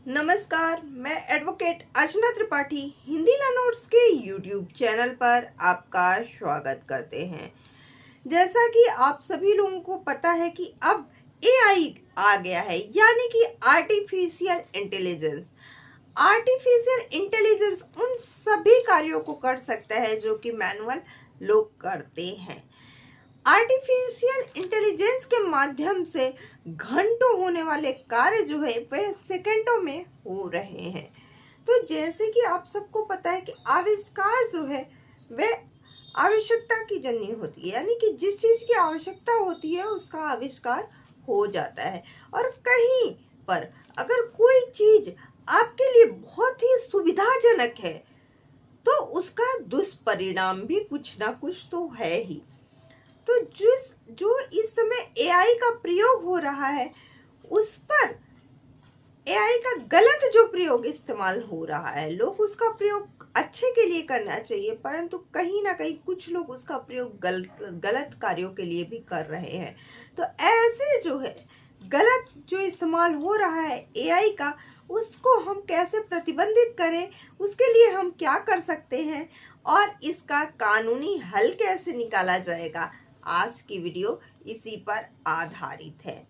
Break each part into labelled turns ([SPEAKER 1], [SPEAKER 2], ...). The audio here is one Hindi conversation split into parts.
[SPEAKER 1] नमस्कार, मैं एडवोकेट अर्चना त्रिपाठी हिंदी लर्नर्स के यूट्यूब चैनल पर आपका स्वागत करते हैं। जैसा कि आप सभी लोगों को पता है कि अब एआई आ गया है, यानी कि आर्टिफिशियल इंटेलिजेंस। आर्टिफिशियल इंटेलिजेंस उन सभी कार्यों को कर सकता है जो कि मैनुअल लोग करते हैं। आर्टिफिशियल इंटेलिजेंस के माध्यम से घंटों होने वाले कार्य जो है वह सेकंडों में हो रहे हैं। तो जैसे कि आप सबको पता है कि आविष्कार जो है वह आवश्यकता की जननी होती है, यानी कि जिस चीज की आवश्यकता होती है उसका आविष्कार हो जाता है। और कहीं पर अगर कोई चीज आपके लिए बहुत ही सुविधाजनक है तो उसका दुष्परिणाम भी कुछ ना कुछ तो है ही। तो जो इस समय एआई का प्रयोग हो रहा है उस पर एआई का गलत जो प्रयोग इस्तेमाल हो रहा है, लोग उसका प्रयोग अच्छे के लिए करना चाहिए, परंतु कहीं ना कहीं कुछ लोग उसका प्रयोग गलत कार्यों के लिए भी कर रहे हैं। तो ऐसे जो है गलत जो इस्तेमाल हो रहा है एआई का, उसको हम कैसे प्रतिबंधित करें, उसके लिए हम क्या कर सकते हैं और इसका कानूनी हल कैसे निकाला जाएगा, आज की वीडियो इसी पर आधारित है।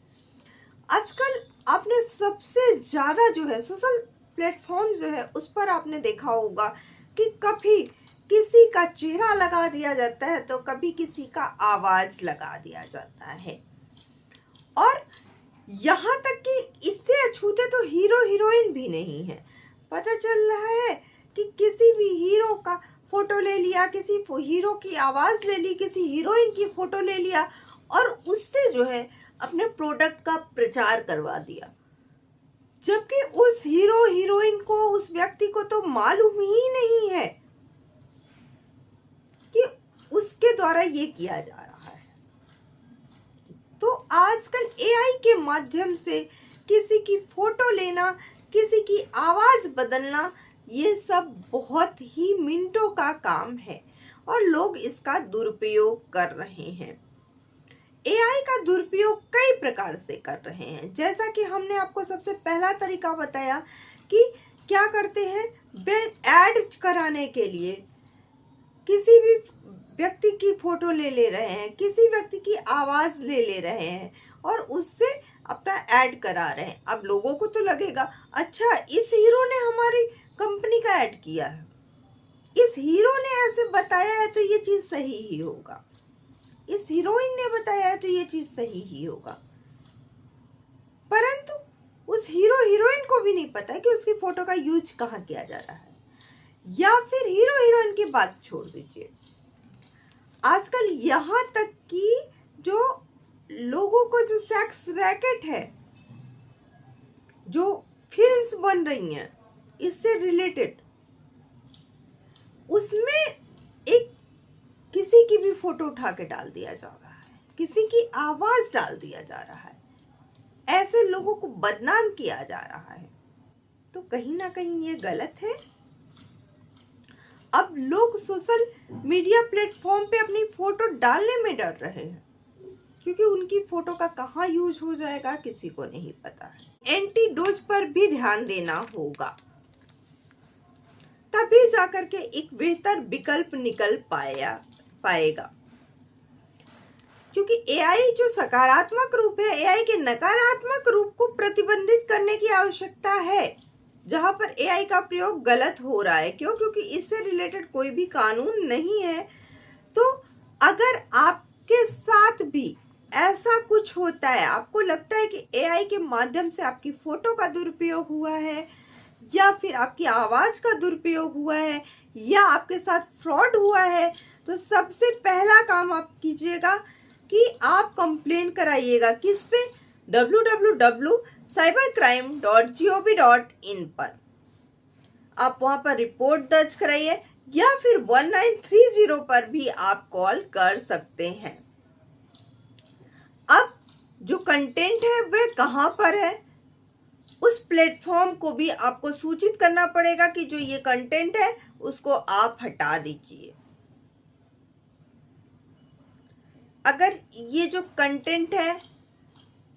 [SPEAKER 1] आजकल आपने सबसे ज्यादा जो है सोशल प्लेटफॉर्म जो है उस पर आपने देखा होगा कि कभी किसी का चेहरा लगा दिया जाता है तो कभी किसी का आवाज लगा दिया जाता है। और यहाँ तक कि इससे अछूते तो हीरो हीरोइन भी नहीं है। पता चल रहा है कि किसी भी हीरो का फोटो ले लिया, किसी हीरो की आवाज ले ली, किसी हीरोइन की फोटो ले लिया और उससे जो है अपने प्रोडक्ट का प्रचार करवा दिया, जबकि उस हीरो हीरोइन को, उस व्यक्ति को तो मालूम ही नहीं है कि उसके द्वारा ये किया जा रहा है। तो आजकल एआई के माध्यम से किसी की फोटो लेना, किसी की आवाज बदलना, ये सब बहुत ही मिनटों का काम है और लोग इसका दुरुपयोग कर रहे हैं। एआई का दुरुपयोग कई प्रकार से कर रहे हैं। जैसा कि हमने आपको सबसे पहला तरीका बताया कि क्या करते हैं, वे ऐड कराने के लिए किसी भी व्यक्ति की फोटो ले रहे हैं, किसी व्यक्ति की आवाज ले रहे हैं और उससे अपना ऐड करा रहे हैं। अब लोगों को तो लगेगा, अच्छा इस हीरो ने हमारी कंपनी का ऐड किया है, इस हीरो ने ऐसे बताया है तो ये चीज सही ही होगा, इस हीरोइन ने बताया है तो ये चीज सही ही होगा। परंतु उस हीरो हीरोइन को भी नहीं पता कि उसकी फोटो का यूज कहाँ किया जा रहा है। या फिर हीरो हीरोइन की बात छोड़ दीजिए, आजकल यहाँ तक कि जो लोगों को जो सेक्स रैकेट है, जो फिल्म्स बन रही हैं इससे रिलेटेड, उसमें एक किसी की भी फोटो उठा के डाल दिया जा रहा है, किसी की आवाज डाल दिया जा रहा है, ऐसे लोगों को बदनाम किया जा रहा है। तो कहीं ना कहीं ये गलत है। अब लोग सोशल मीडिया प्लेटफॉर्म पे अपनी फोटो डालने में डर रहे हैं क्योंकि उनकी फोटो का कहाँ यूज हो जाएगा किसी को नहीं पता है। एंटीडोज पर भी ध्यान देना होगा, तभी जाकर के एक बेहतर विकल्प निकल पाएगा। क्योंकि एआई जो सकारात्मक रूप है, एआई के नकारात्मक रूप को प्रतिबंधित करने की आवश्यकता है, जहां पर एआई का प्रयोग गलत हो रहा है। क्यों? क्योंकि इससे रिलेटेड कोई भी कानून नहीं है। तो अगर आपके साथ भी ऐसा कुछ होता है, आपको लगता है कि एआई के माध्यम से आपकी फोटो का दुरुपयोग हुआ है या फिर आपकी आवाज का दुरुपयोग हुआ है या आपके साथ फ्रॉड हुआ है, तो सबसे पहला काम आप कीजिएगा कि आप कंप्लेन कराइएगा। किस पे? www.cybercrime.gov.in पर आप वहां पर रिपोर्ट दर्ज कराइए या फिर 1930 पर भी आप कॉल कर सकते हैं। अब जो कंटेंट है वह कहां पर है, उस प्लेटफॉर्म को भी आपको सूचित करना पड़ेगा कि जो ये कंटेंट है उसको आप हटा दीजिए। अगर ये जो कंटेंट है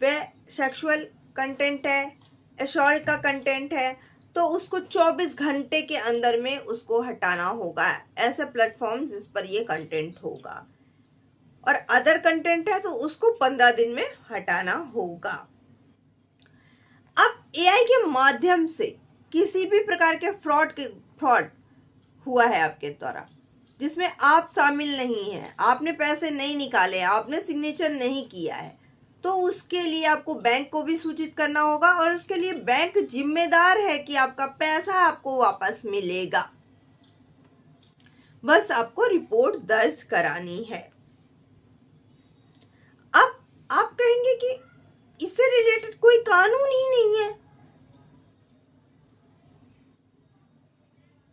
[SPEAKER 1] वह सेक्सुअल कंटेंट है, असॉल्ट का कंटेंट है तो उसको 24 घंटे के अंदर में उसको हटाना होगा। ऐसे प्लेटफॉर्म जिस पर ये कंटेंट होगा, और अदर कंटेंट है तो उसको 15 दिन में हटाना होगा। अब एआई के माध्यम से किसी भी प्रकार के फ्रॉड हुआ है आपके द्वारा, जिसमें आप शामिल नहीं हैं, आपने पैसे नहीं निकाले, आपने सिग्नेचर नहीं किया है, तो उसके लिए आपको बैंक को भी सूचित करना होगा, और उसके लिए बैंक जिम्मेदार है कि आपका पैसा आपको वापस मिलेगा। बस आपको रिपोर्ट दर्ज करानी है। अब आप कहेंगे कि इससे रिलेटेड कोई कानून ही नहीं है,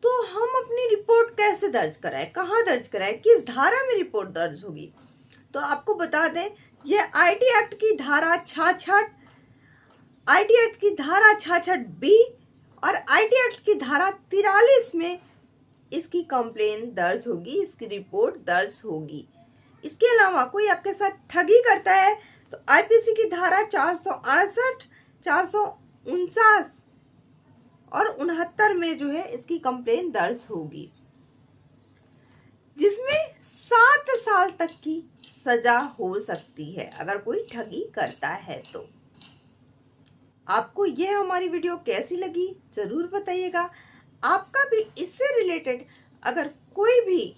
[SPEAKER 1] तो हम अपनी रिपोर्ट कैसे दर्ज कराएं, कहाँ दर्ज कराएं, किस धारा में रिपोर्ट दर्ज होगी? तो आपको बता दें, यह आईटी एक्ट की धारा 66, आईटी एक्ट की धारा 66B और आईटी एक्ट की धारा 43 में इसकी कंप्लेन दर्ज होगी, इसकी रिपोर्ट दर्ज होगी। इसके अलावा कोई आपके साथ ठगी करता है तो आईपीसी की धारा 468, 449 और 69 में जो है इसकी कंप्लेन दर्ज होगी, जिसमें 7 साल तक की सजा हो सकती है अगर कोई ठगी करता है तो। आपको यह हमारी वीडियो कैसी लगी जरूर बताइएगा। आपका भी इससे रिलेटेड अगर कोई भी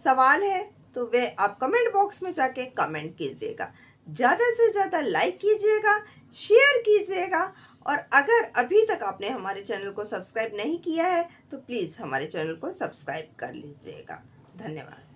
[SPEAKER 1] सवाल है तो वह आप कमेंट बॉक्स में जाके कमेंट कीजिएगा। ज़्यादा से ज़्यादा लाइक कीजिएगा, शेयर कीजिएगा, और अगर अभी तक आपने हमारे चैनल को सब्सक्राइब नहीं किया है तो प्लीज़ हमारे चैनल को सब्सक्राइब कर लीजिएगा। धन्यवाद।